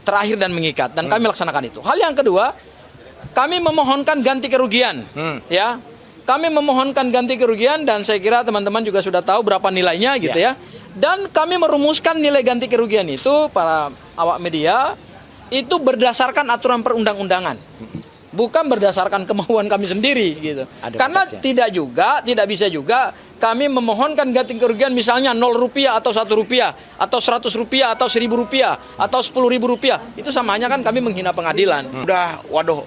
terakhir dan mengikat, dan kami laksanakan itu. Hal yang kedua, kami memohonkan ganti kerugian, ya. Kami memohonkan ganti kerugian, dan saya kira teman-teman juga sudah tahu berapa nilainya gitu ya. Dan kami merumuskan nilai ganti kerugian itu, para awak media, itu berdasarkan aturan perundang-undangan. Bukan berdasarkan kemauan kami sendiri gitu. Karena tidak bisa juga kami memohonkan ganti kerugian misalnya 0 rupiah atau 1 rupiah atau 100 rupiah atau 1000 rupiah atau 10.000 rupiah. Itu samanya kan kami menghina pengadilan. Udah, waduh,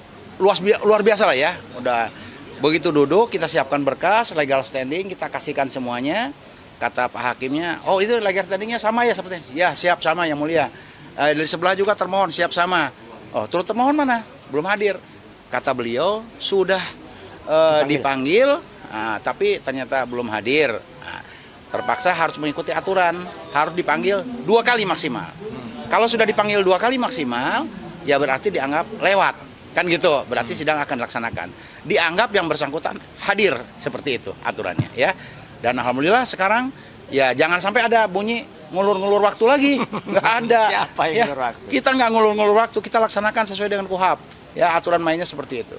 luar biasa lah ya. Udah begitu duduk, kita siapkan berkas, legal standing, kita kasihkan semuanya. Kata Pak Hakimnya, oh itu legal standingnya sama ya sepertinya. Ya siap sama yang mulia. Dari sebelah juga termohon siap sama. Oh turut termohon mana? Belum hadir. Kata beliau sudah dipanggil, tapi ternyata belum hadir. Terpaksa harus mengikuti aturan, harus dipanggil 2 kali maksimal. Kalau sudah dipanggil 2 kali maksimal, ya berarti dianggap lewat. Kan gitu, berarti sidang akan dilaksanakan. Dianggap yang bersangkutan hadir, seperti itu aturannya ya. Dan alhamdulillah sekarang ya jangan sampai ada bunyi ngulur-ngulur waktu lagi. Nggak ada. Siapa yang ya, ngulur waktu? kita nggak ngulur-ngulur waktu, kita laksanakan sesuai dengan KUHP. Ya aturan mainnya seperti itu.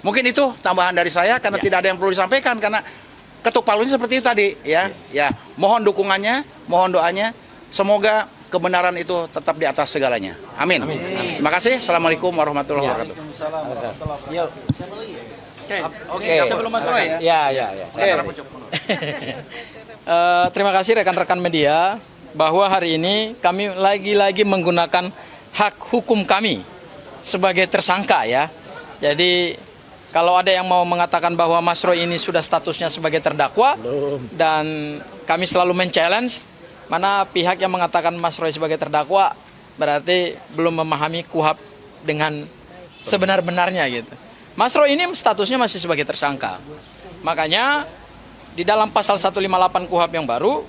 Mungkin itu tambahan dari saya karena tidak ada yang perlu disampaikan karena ketuk palunya seperti itu tadi ya. Ya, mohon dukungannya, mohon doanya. Semoga kebenaran itu tetap di atas segalanya. Amin. Terima kasih. Assalamualaikum warahmatullahi wabarakatuh. Oke. Sebelum Mas Roy ya. Ya. Terima kasih rekan-rekan media bahwa hari ini kami lagi-lagi menggunakan hak hukum kami sebagai tersangka ya. Jadi kalau ada yang mau mengatakan bahwa Mas Roy ini sudah statusnya sebagai terdakwa, dan kami selalu men-challenge mana pihak yang mengatakan Mas Roy sebagai terdakwa berarti belum memahami KUHP dengan sebenar-benarnya gitu. Mas Roy ini statusnya masih sebagai tersangka. Makanya di dalam pasal 158 KUHP yang baru,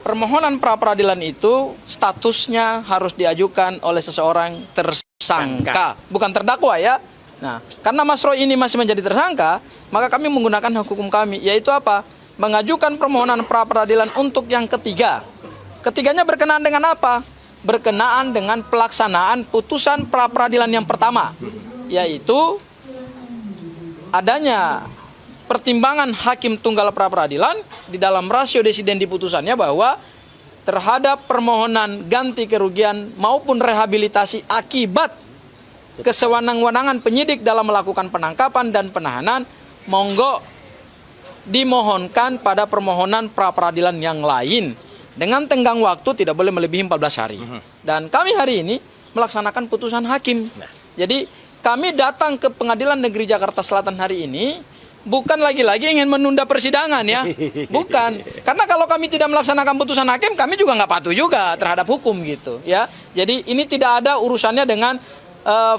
permohonan pra-peradilan itu statusnya harus diajukan oleh seseorang tersangka, bukan terdakwa ya. Nah, karena Mas Roy ini masih menjadi tersangka, maka kami menggunakan hak hukum kami, yaitu apa? Mengajukan permohonan pra-peradilan untuk yang ketiga. Ketiganya berkenaan dengan apa? Berkenaan dengan pelaksanaan putusan pra-peradilan yang pertama, yaitu adanya pertimbangan hakim tunggal pra-peradilan di dalam rasio desiden di putusannya bahwa terhadap permohonan ganti kerugian maupun rehabilitasi akibat kesewenang-wenangan penyidik dalam melakukan penangkapan dan penahanan, monggo dimohonkan pada permohonan pra-peradilan yang lain dengan tenggang waktu tidak boleh melebihi 14 hari. Dan kami hari ini melaksanakan putusan hakim. Jadi kami datang ke Pengadilan Negeri Jakarta Selatan hari ini bukan lagi-lagi ingin menunda persidangan ya. Bukan. Karena kalau kami tidak melaksanakan putusan hakim, kami juga nggak patuh juga terhadap hukum gitu ya. Jadi ini tidak ada urusannya dengan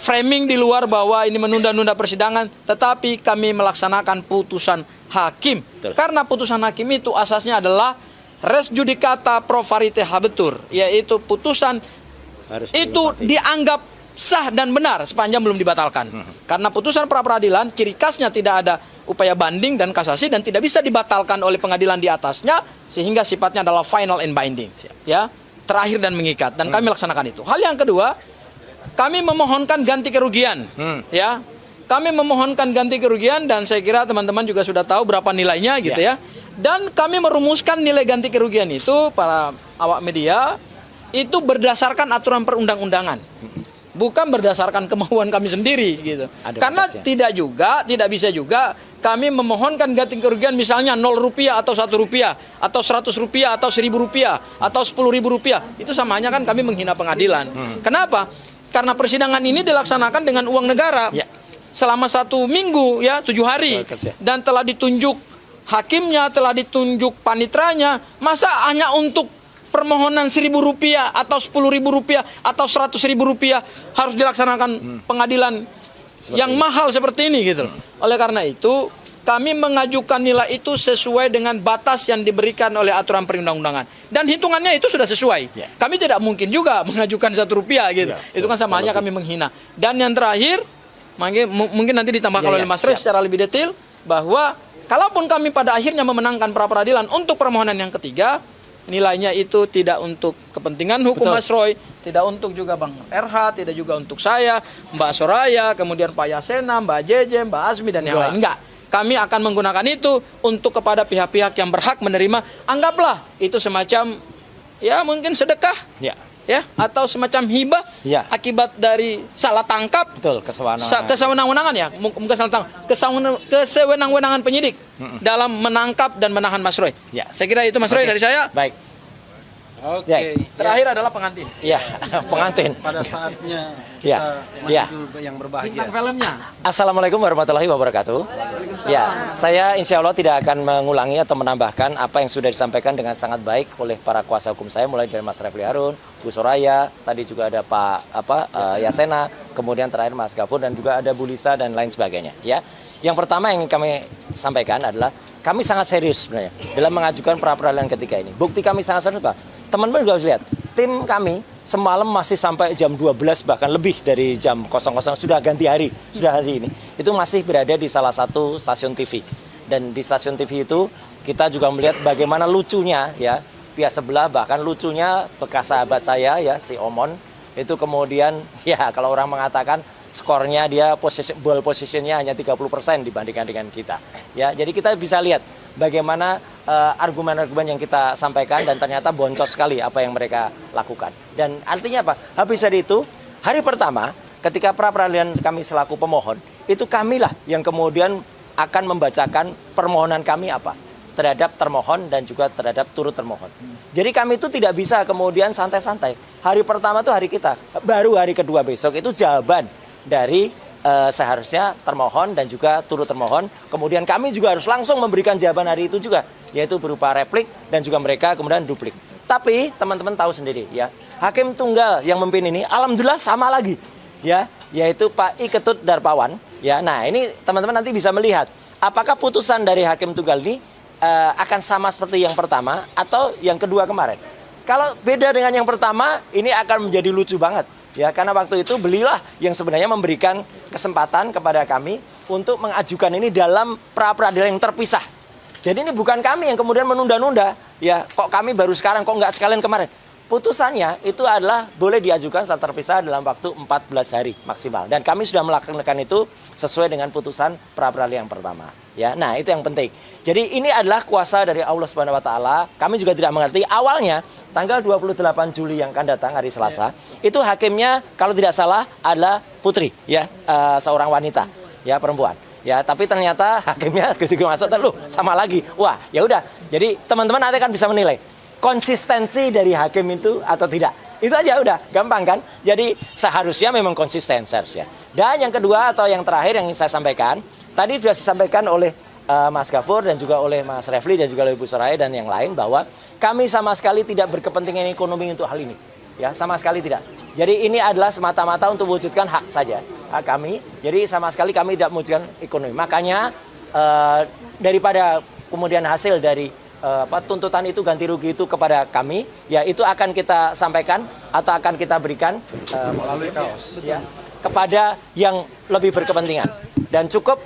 framing di luar bahwa ini menunda-nunda persidangan, tetapi kami melaksanakan putusan hakim. Karena putusan hakim itu asasnya adalah res judicata pro varite habetur, yaitu putusan itu dianggap sah dan benar sepanjang belum dibatalkan. Karena putusan pra-peradilan ciri khasnya tidak ada upaya banding dan kasasi dan tidak bisa dibatalkan oleh pengadilan di atasnya, sehingga sifatnya adalah final and binding. Ya, terakhir dan mengikat, dan kami laksanakan itu. Hal yang kedua, kami memohonkan ganti kerugian. Ya. Kami memohonkan ganti kerugian, dan saya kira teman-teman juga sudah tahu berapa nilainya gitu ya. Dan kami merumuskan nilai ganti kerugian itu, para awak media, itu berdasarkan aturan perundang-undangan. Bukan berdasarkan kemauan kami sendiri gitu. Karena tidak bisa juga kami memohonkan ganti kerugian misalnya 0 rupiah atau 1 rupiah atau 100 rupiah atau 1000 rupiah atau 10.000 rupiah. Itu samanya kan kami menghina pengadilan. Kenapa? Karena persidangan ini dilaksanakan dengan uang negara selama 1 minggu ya, 7 hari, dan telah ditunjuk hakimnya, telah ditunjuk panitranya. Masa hanya untuk permohonan 1.000 rupiah atau 10.000 rupiah atau 100.000 rupiah harus dilaksanakan pengadilan yang mahal seperti ini gitu. Oleh karena itu kami mengajukan nilai itu sesuai dengan batas yang diberikan oleh aturan perundang-undangan, dan hitungannya itu sudah sesuai. Kami tidak mungkin juga mengajukan 1 rupiah gitu. Itu kan sama aja kami menghina. Dan yang terakhir, mungkin nanti ditambahkan oleh Mas Roy secara lebih detail, bahwa kalaupun kami pada akhirnya memenangkan pra-peradilan untuk permohonan yang ketiga, nilainya itu tidak untuk kepentingan hukum Mas Roy, Tidak untuk juga Bang RH, tidak juga untuk saya, Mbak Soraya, kemudian Pak Yasena, Mbak Jeje, Mbak Azmi, dan yang lain. Enggak. Kami akan menggunakan itu untuk kepada pihak-pihak yang berhak menerima. Anggaplah itu semacam, ya mungkin sedekah. Ya, atau semacam hibah akibat dari salah tangkap. Betul, kesewenang-wenangan ya, bukan salah tangkap, kesewenang-wenangan penyidik dalam menangkap dan menahan Mas Roy. Saya kira itu Mas Roy dari saya. Baik. Oke. Terakhir adalah pengantin. Iya, pengantin. Pada saatnya kita menuju yang berbahagia. Bintang filmnya. Assalamualaikum warahmatullahi wabarakatuh. Ya, saya insya Allah tidak akan mengulangi atau menambahkan apa yang sudah disampaikan dengan sangat baik oleh para kuasa hukum saya, mulai dari Mas Refli Harun, Bu Soraya, tadi juga ada Pak Yasena, kemudian terakhir Mas Gafur, dan juga ada Bu Lisa dan lain sebagainya. Ya, yang pertama yang kami sampaikan adalah kami sangat serius sebenarnya dalam mengajukan pra peradilan ketika ini. Bukti kami sangat serius, Pak. Teman-teman juga harus lihat, tim kami semalam masih sampai jam 12 bahkan lebih dari jam 00 sudah ganti hari, sudah hari ini. Itu masih berada di salah satu stasiun TV. Dan di stasiun TV itu kita juga melihat bagaimana lucunya ya pihak sebelah, bahkan lucunya bekas sahabat saya ya si Omon itu kemudian ya kalau orang mengatakan skornya dia ball positionnya hanya 30% dibandingkan dengan kita. Ya, jadi kita bisa lihat bagaimana argumen-argumen yang kita sampaikan dan ternyata boncos sekali apa yang mereka lakukan. Dan artinya apa? Habis dari itu, hari pertama ketika pra peradilan kami selaku pemohon, itu kamilah yang kemudian akan membacakan permohonan kami apa terhadap termohon dan juga terhadap turut termohon. Jadi kami itu tidak bisa kemudian santai-santai. Hari pertama itu hari kita, baru hari kedua besok itu jawaban dari seharusnya termohon dan juga turut termohon. Kemudian kami juga harus langsung memberikan jawaban hari itu juga, yaitu berupa replik dan juga mereka kemudian duplik. Tapi teman-teman tahu sendiri ya, hakim tunggal yang memimpin ini alhamdulillah sama lagi ya, yaitu Pak I Ketut Darpawan ya. Nah, ini teman-teman nanti bisa melihat apakah putusan dari hakim tunggal ini akan sama seperti yang pertama atau yang kedua kemarin. Kalau beda dengan yang pertama, ini akan menjadi lucu banget. Ya, karena waktu itu belilah yang sebenarnya memberikan kesempatan kepada kami untuk mengajukan ini dalam pra peradilan yang terpisah. Jadi ini bukan kami yang kemudian menunda-nunda. Ya, kok kami baru sekarang, kok nggak sekalian kemarin. Putusannya itu adalah boleh diajukan secara terpisah dalam waktu 14 hari maksimal. Dan kami sudah melaksanakan itu sesuai dengan putusan pra peradilan yang pertama. Ya, nah itu yang penting. Jadi ini adalah kuasa dari Allah Subhanahu wa taala. Kami juga tidak mengerti awalnya tanggal 28 Juli yang akan datang hari Selasa, itu hakimnya kalau tidak salah adalah putri ya, seorang wanita ya, perempuan. Ya, tapi ternyata hakimnya begitu masuk terus sama lagi. Wah, ya udah. Jadi teman-teman nanti akan bisa menilai konsistensi dari hakim itu atau tidak. Itu aja udah, gampang kan? Jadi seharusnya memang konsisten seharusnya. Dan yang kedua atau yang terakhir yang ingin saya sampaikan, tadi sudah disampaikan oleh Mas Gafur dan juga oleh Mas Refli dan juga oleh Bu Soraya dan yang lain bahwa kami sama sekali tidak berkepentingan ekonomi untuk hal ini. Ya, sama sekali tidak. Jadi ini adalah semata-mata untuk mewujudkan hak saja hak kami. Jadi sama sekali kami tidak mewujudkan ekonomi. Makanya daripada kemudian hasil dari tuntutan itu ganti rugi itu kepada kami, ya itu akan kita sampaikan atau akan kita berikan melalui kaos ya, kepada yang lebih berkepentingan. Dan cukup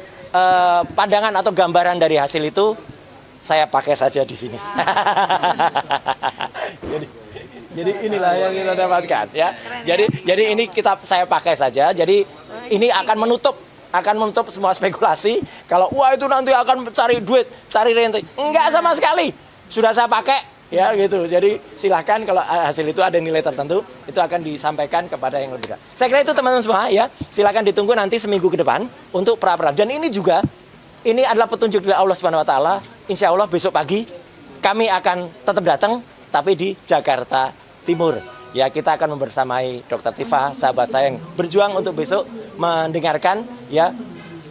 pandangan atau gambaran dari hasil itu saya pakai saja di sini. jadi inilah yang kita dapatkan ya. Jadi ini saya pakai saja. Jadi ini akan menutup semua spekulasi kalau wah itu nanti akan cari duit, cari rente. Enggak sama sekali. Sudah saya pakai ya gitu. Jadi silahkan kalau hasil itu ada nilai tertentu, itu akan disampaikan kepada yang lebih. Saya kira itu teman-teman semua ya. Silahkan ditunggu nanti seminggu ke depan untuk pra peradilan. Dan ini juga ini adalah petunjuk dari Allah Subhanahu wa taala. Insya Allah besok pagi kami akan tetap datang tapi di Jakarta Timur. Ya, kita akan membersamai Dr. Tifa, sahabat saya yang berjuang untuk besok mendengarkan ya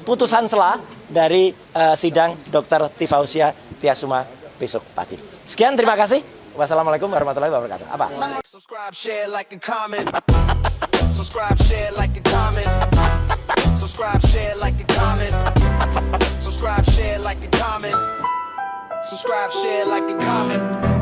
putusan sela dari sidang Dr. Tifausia Tiasuma besok pagi. Sekian, terima kasih. Wassalamualaikum warahmatullahi wabarakatuh. Apa? Subscribe, share, like, and comment. Subscribe, share, like, and comment. Subscribe, share, like, and comment. Subscribe, share, like, and comment. Subscribe, share, like, and comment.